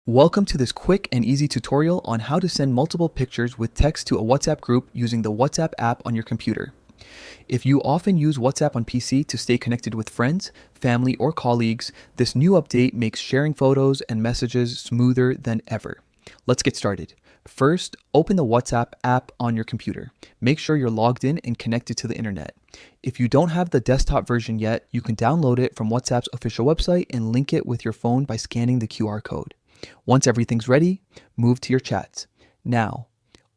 Welcome to this quick and easy tutorial on how to send multiple pictures with text to a WhatsApp group using the WhatsApp app on your computer. If you often use WhatsApp on PC to stay connected with friends, family, or colleagues, this new update makes sharing photos and messages smoother than ever. Let's get started. First, open the WhatsApp app on your computer. Make sure you're logged in and connected to the internet. If you don't have the desktop version yet, you can download it from WhatsApp's official website and link it with your phone by scanning the QR code. Once everything's ready, move to your chats. Now,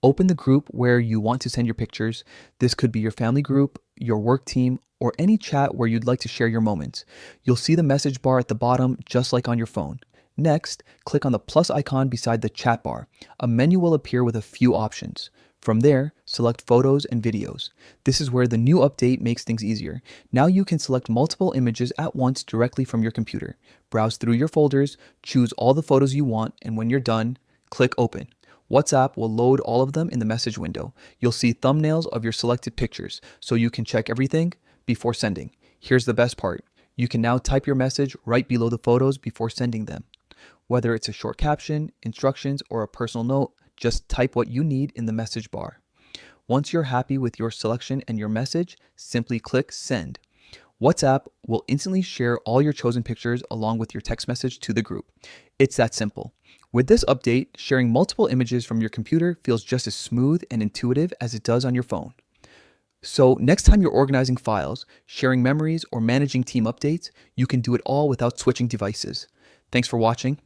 open the group where you want to send your pictures. This could be your family group, your work team, or any chat where you'd like to share your moments. You'll see the message bar at the bottom just like on your phone. Next, click on the plus icon beside the chat bar. A menu will appear with a few options. From there, select photos and videos. This is where the new update makes things easier. Now you can select multiple images at once directly from your computer. Browse through your folders, choose all the photos you want, and when you're done, click open. WhatsApp will load all of them in the message window. You'll see thumbnails of your selected pictures, so you can check everything before sending. Here's the best part. You can now type your message right below the photos before sending them. Whether it's a short caption, instructions, or a personal note, just type what you need in the message bar. Once you're happy with your selection and your message, simply click send. WhatsApp will instantly share all your chosen pictures along with your text message to the group. It's that simple. With this update, sharing multiple images from your computer feels just as smooth and intuitive as it does on your phone. So next time you're organizing files, sharing memories, or managing team updates, you can do it all without switching devices. Thanks for watching.